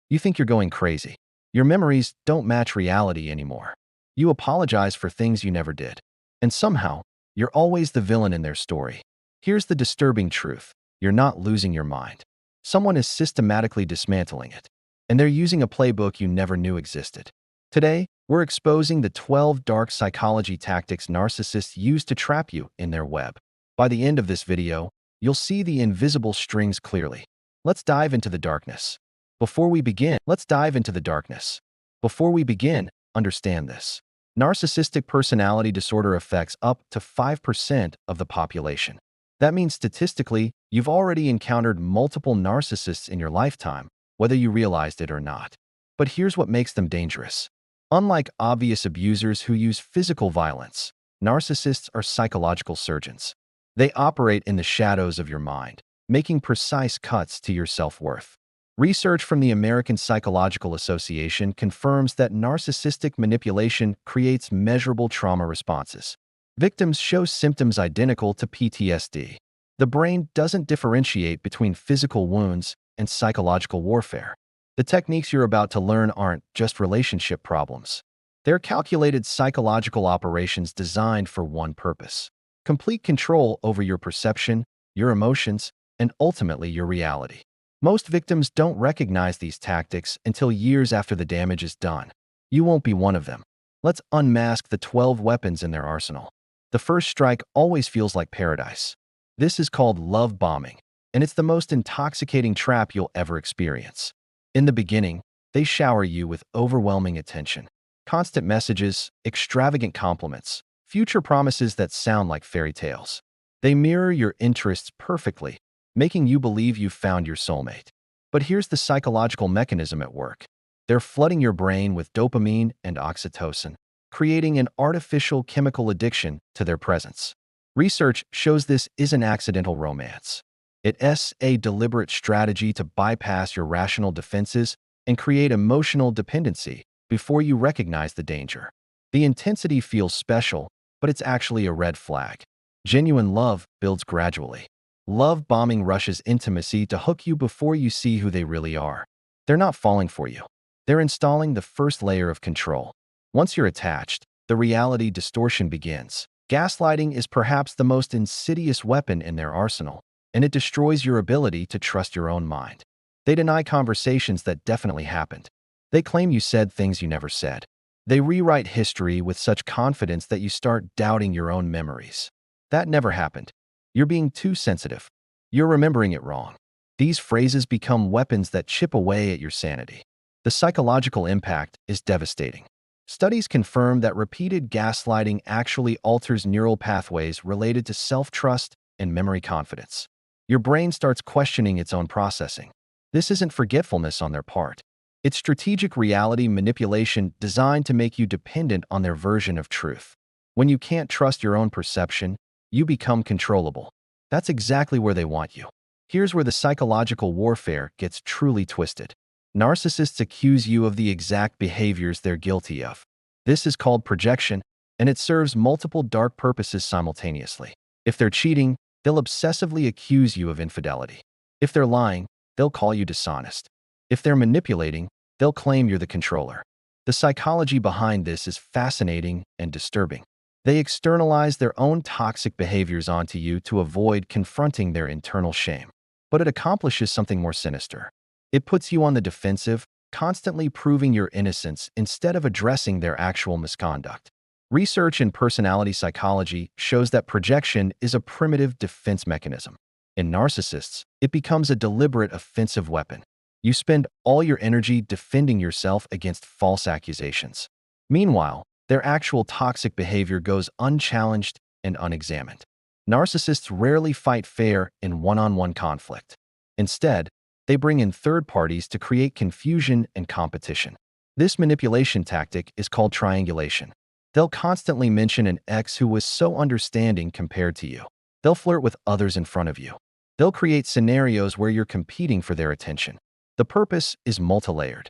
You think you're going crazy. Your memories don't match reality anymore. You apologize for things you never did. And somehow, you're always the villain in their story. Here's the disturbing truth. You're not losing your mind. Someone is systematically dismantling it. And they're using a playbook you never knew existed. Today, we're exposing the 12 dark psychology tactics narcissists use to trap you in their web. By the end of this video, you'll see the invisible strings clearly. Let's dive into the darkness. Before we begin, understand this. Narcissistic personality disorder affects up to 5% of the population. That means statistically, you've already encountered multiple narcissists in your lifetime, whether you realized it or not. But here's what makes them dangerous. Unlike obvious abusers who use physical violence, narcissists are psychological surgeons. They operate in the shadows of your mind, making precise cuts to your self-worth. Research from the American Psychological Association confirms that narcissistic manipulation creates measurable trauma responses. Victims show symptoms identical to PTSD. The brain doesn't differentiate between physical wounds and psychological warfare. The techniques you're about to learn aren't just relationship problems. They're calculated psychological operations designed for one purpose: complete control over your perception, your emotions, and ultimately your reality. Most victims don't recognize these tactics until years after the damage is done. You won't be one of them. Let's unmask the 12 weapons in their arsenal. The first strike always feels like paradise. This is called love bombing, and it's the most intoxicating trap you'll ever experience. In the beginning, they shower you with overwhelming attention, constant messages, extravagant compliments, future promises that sound like fairy tales. They mirror your interests perfectly, making you believe you've found your soulmate. But here's the psychological mechanism at work. They're flooding your brain with dopamine and oxytocin, creating an artificial chemical addiction to their presence. Research shows this isn't accidental romance. It's a deliberate strategy to bypass your rational defenses and create emotional dependency before you recognize the danger. The intensity feels special, but it's actually a red flag. Genuine love builds gradually. Love bombing rushes intimacy to hook you before you see who they really are. They're not falling for you. They're installing the first layer of control. Once you're attached, the reality distortion begins. Gaslighting is perhaps the most insidious weapon in their arsenal, and it destroys your ability to trust your own mind. They deny conversations that definitely happened. They claim you said things you never said. They rewrite history with such confidence that you start doubting your own memories. That never happened. You're being too sensitive. You're remembering it wrong. These phrases become weapons that chip away at your sanity. The psychological impact is devastating. Studies confirm that repeated gaslighting actually alters neural pathways related to self-trust and memory confidence. Your brain starts questioning its own processing. This isn't forgetfulness on their part. It's strategic reality manipulation designed to make you dependent on their version of truth. When you can't trust your own perception, you become controllable. That's exactly where they want you. Here's where the psychological warfare gets truly twisted. Narcissists accuse you of the exact behaviors they're guilty of. This is called projection, and it serves multiple dark purposes simultaneously. If they're cheating, they'll obsessively accuse you of infidelity. If they're lying, they'll call you dishonest. If they're manipulating, they'll claim you're the controller. The psychology behind this is fascinating and disturbing. They externalize their own toxic behaviors onto you to avoid confronting their internal shame. But it accomplishes something more sinister. It puts you on the defensive, constantly proving your innocence instead of addressing their actual misconduct. Research in personality psychology shows that projection is a primitive defense mechanism. In narcissists, it becomes a deliberate offensive weapon. You spend all your energy defending yourself against false accusations. Meanwhile, their actual toxic behavior goes unchallenged and unexamined. Narcissists rarely fight fair in one-on-one conflict. Instead, they bring in third parties to create confusion and competition. This manipulation tactic is called triangulation. They'll constantly mention an ex who was so understanding compared to you. They'll flirt with others in front of you. They'll create scenarios where you're competing for their attention. The purpose is multi-layered.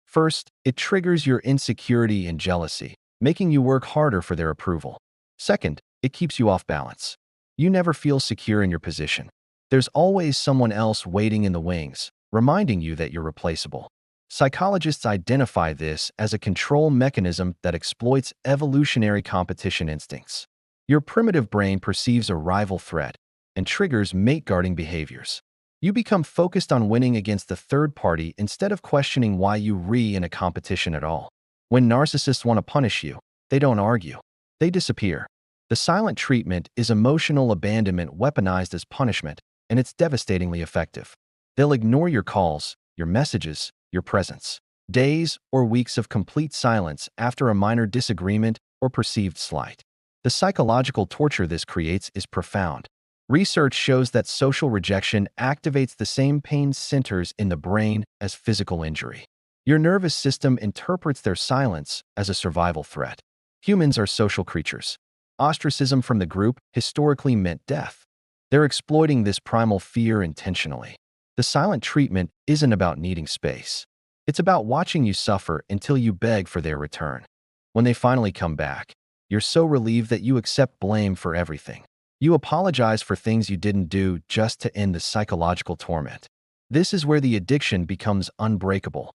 First, it triggers your insecurity and jealousy, making you work harder for their approval. Second, it keeps you off balance. You never feel secure in your position. There's always someone else waiting in the wings, reminding you that you're replaceable. Psychologists identify this as a control mechanism that exploits evolutionary competition instincts. Your primitive brain perceives a rival threat and triggers mate-guarding behaviors. You become focused on winning against the third party instead of questioning why you in a competition at all. When narcissists want to punish you, they don't argue. They disappear. The silent treatment is emotional abandonment weaponized as punishment, and it's devastatingly effective. They'll ignore your calls, your messages, your presence. Days or weeks of complete silence after a minor disagreement or perceived slight. The psychological torture this creates is profound. Research shows that social rejection activates the same pain centers in the brain as physical injury. Your nervous system interprets their silence as a survival threat. Humans are social creatures. Ostracism from the group historically meant death. They're exploiting this primal fear intentionally. The silent treatment isn't about needing space. It's about watching you suffer until you beg for their return. When they finally come back, you're so relieved that you accept blame for everything. You apologize for things you didn't do just to end the psychological torment. This is where the addiction becomes unbreakable.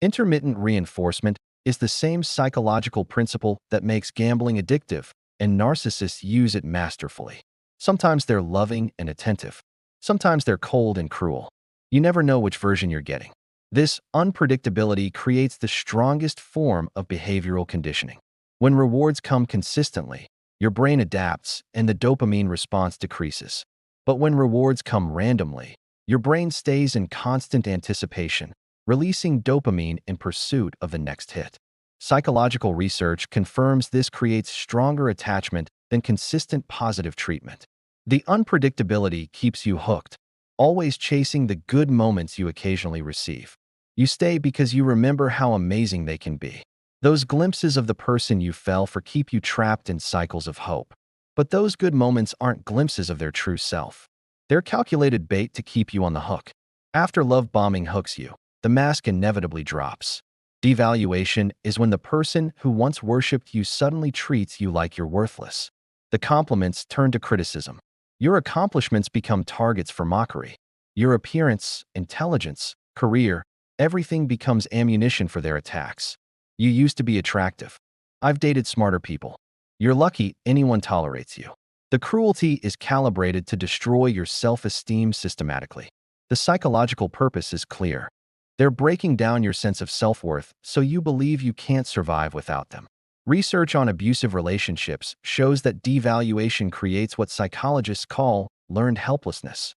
Intermittent reinforcement is the same psychological principle that makes gambling addictive, and narcissists use it masterfully. Sometimes they're loving and attentive. Sometimes they're cold and cruel. You never know which version you're getting. This unpredictability creates the strongest form of behavioral conditioning. When rewards come consistently, your brain adapts and the dopamine response decreases. But when rewards come randomly, your brain stays in constant anticipation, releasing dopamine in pursuit of the next hit. Psychological research confirms this creates stronger attachment than consistent positive treatment. The unpredictability keeps you hooked, always chasing the good moments you occasionally receive. You stay because you remember how amazing they can be. Those glimpses of the person you fell for keep you trapped in cycles of hope. But those good moments aren't glimpses of their true self. They're calculated bait to keep you on the hook. After love bombing hooks you, the mask inevitably drops. Devaluation is when the person who once worshipped you suddenly treats you like you're worthless. The compliments turn to criticism. Your accomplishments become targets for mockery. Your appearance, intelligence, career, everything becomes ammunition for their attacks. You used to be attractive. I've dated smarter people. You're lucky anyone tolerates you. The cruelty is calibrated to destroy your self-esteem systematically. The psychological purpose is clear. They're breaking down your sense of self-worth so you believe you can't survive without them. Research on abusive relationships shows that devaluation creates what psychologists call learned helplessness.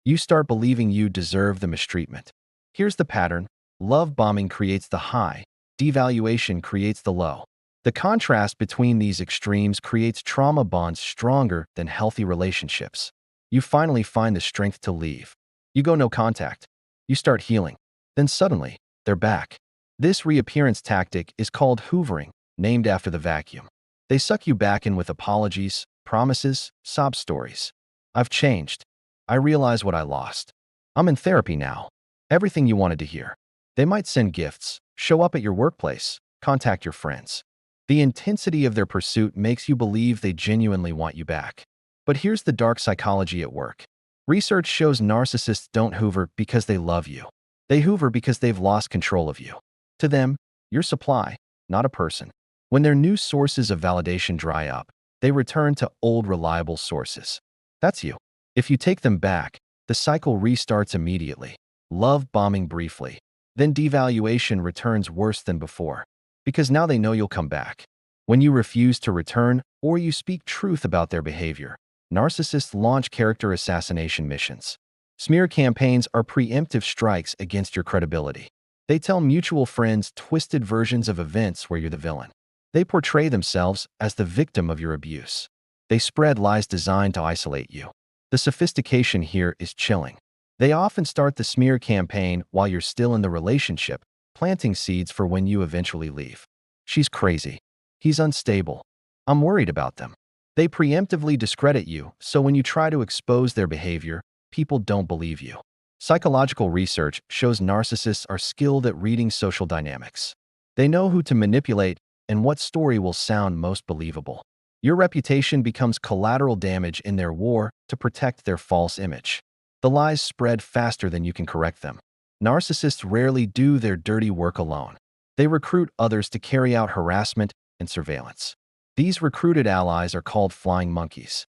You start believing you deserve the mistreatment. Here's the pattern. Love bombing creates the high. Devaluation creates the low. The contrast between these extremes creates trauma bonds stronger than healthy relationships. You finally find the strength to leave. You go no contact. You start healing. Then suddenly, they're back. This reappearance tactic is called hoovering, named after the vacuum. They suck you back in with apologies, promises, sob stories. I've changed. I realize what I lost. I'm in therapy now. Everything you wanted to hear. They might send gifts, show up at your workplace, contact your friends. The intensity of their pursuit makes you believe they genuinely want you back. But here's the dark psychology at work. Research shows narcissists don't hoover because they love you. They hoover because they've lost control of you. To them, you're supply, not a person. When their new sources of validation dry up, they return to old reliable sources. That's you. If you take them back, the cycle restarts immediately. Love bombing briefly. Then devaluation returns worse than before. Because now they know you'll come back. When you refuse to return or you speak truth about their behavior, narcissists launch character assassination missions. Smear campaigns are preemptive strikes against your credibility. They tell mutual friends twisted versions of events where you're the villain. They portray themselves as the victim of your abuse. They spread lies designed to isolate you. The sophistication here is chilling. They often start the smear campaign while you're still in the relationship, planting seeds for when you eventually leave. She's crazy. He's unstable. I'm worried about them. They preemptively discredit you, so when you try to expose their behavior, people don't believe you. Psychological research shows narcissists are skilled at reading social dynamics. They know who to manipulate and what story will sound most believable. Your reputation becomes collateral damage in their war to protect their false image. The lies spread faster than you can correct them. Narcissists rarely do their dirty work alone. They recruit others to carry out harassment and surveillance. These recruited allies are called flying monkeys.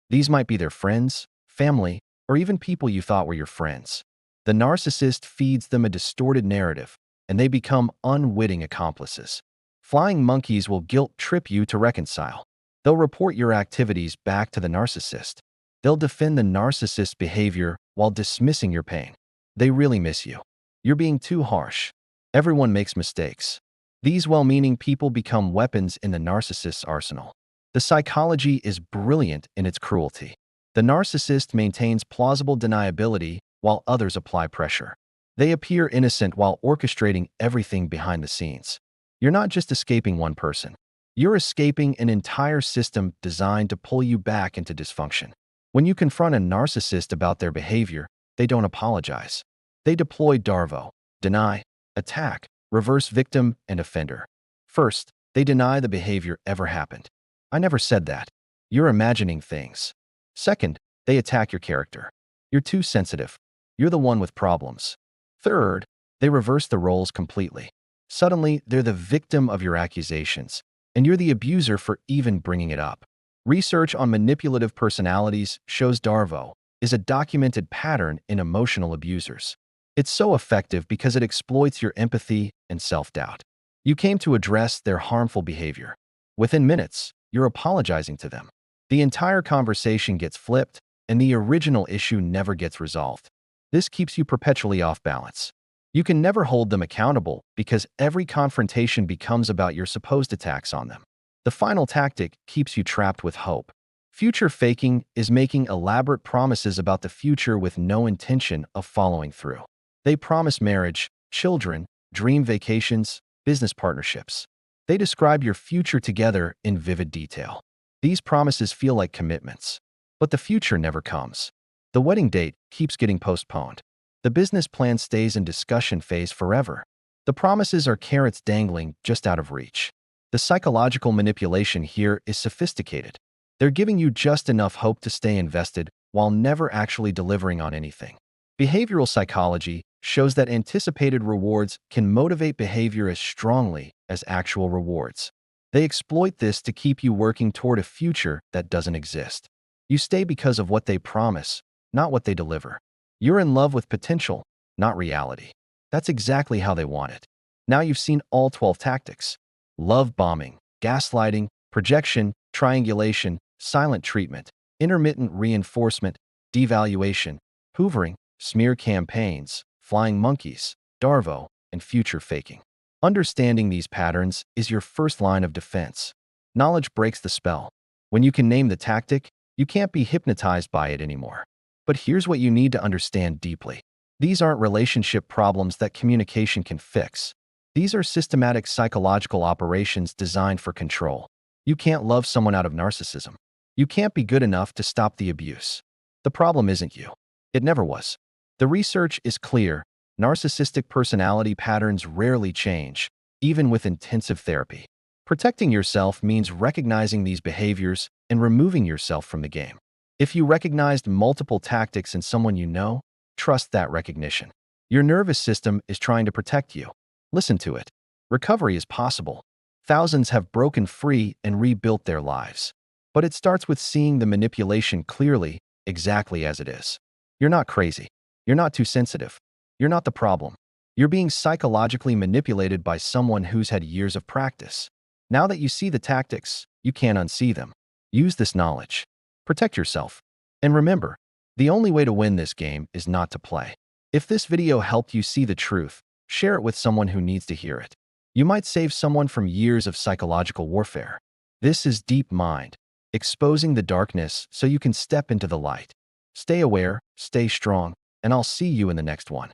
These might be their friends, family, or even people you thought were your friends. The narcissist feeds them a distorted narrative, and they become unwitting accomplices. Flying monkeys will guilt trip you to reconcile. They'll report your activities back to the narcissist. They'll defend the narcissist's behavior while dismissing your pain. They really miss you. You're being too harsh. Everyone makes mistakes. These well-meaning people become weapons in the narcissist's arsenal. The psychology is brilliant in its cruelty. The narcissist maintains plausible deniability while others apply pressure. They appear innocent while orchestrating everything behind the scenes. You're not just escaping one person. You're escaping an entire system designed to pull you back into dysfunction. When you confront a narcissist about their behavior, they don't apologize. They deploy DARVO: deny, attack, reverse victim and offender. First, they deny the behavior ever happened. I never said that. You're imagining things. Second, they attack your character. You're too sensitive. You're the one with problems. Third, they reverse the roles completely. Suddenly, they're the victim of your accusations, and you're the abuser for even bringing it up. Research on manipulative personalities shows DARVO is a documented pattern in emotional abusers. It's so effective because it exploits your empathy and self-doubt. You came to address their harmful behavior. Within minutes, you're apologizing to them. The entire conversation gets flipped, and the original issue never gets resolved. This keeps you perpetually off balance. You can never hold them accountable because every confrontation becomes about your supposed attacks on them. The final tactic keeps you trapped with hope. Future faking is making elaborate promises about the future with no intention of following through. They promise marriage, children, dream vacations, business partnerships. They describe your future together in vivid detail. These promises feel like commitments, but the future never comes. The wedding date keeps getting postponed. The business plan stays in discussion phase forever. The promises are carrots dangling just out of reach. The psychological manipulation here is sophisticated. They're giving you just enough hope to stay invested while never actually delivering on anything. Behavioral psychology shows that anticipated rewards can motivate behavior as strongly as actual rewards. They exploit this to keep you working toward a future that doesn't exist. You stay because of what they promise, not what they deliver. You're in love with potential, not reality. That's exactly how they want it. Now you've seen all 12 tactics: love bombing, gaslighting, projection, triangulation, silent treatment, intermittent reinforcement, devaluation, hoovering, smear campaigns, flying monkeys, DARVO, and future faking. Understanding these patterns is your first line of defense. Knowledge breaks the spell. When you can name the tactic, you can't be hypnotized by it anymore. But here's what you need to understand deeply. These aren't relationship problems that communication can fix. These are systematic psychological operations designed for control. You can't love someone out of narcissism. You can't be good enough to stop the abuse. The problem isn't you. It never was. The research is clear. Narcissistic personality patterns rarely change, even with intensive therapy. Protecting yourself means recognizing these behaviors and removing yourself from the game. If you recognized multiple tactics in someone you know, trust that recognition. Your nervous system is trying to protect you. Listen to it. Recovery is possible. Thousands have broken free and rebuilt their lives. But it starts with seeing the manipulation clearly, exactly as it is. You're not crazy. You're not too sensitive. You're not the problem. You're being psychologically manipulated by someone who's had years of practice. Now that you see the tactics, you can't unsee them. Use this knowledge. Protect yourself. And remember, the only way to win this game is not to play. If this video helped you see the truth, share it with someone who needs to hear it. You might save someone from years of psychological warfare. This is Deep Mind, exposing the darkness so you can step into the light. Stay aware, stay strong, and I'll see you in the next one.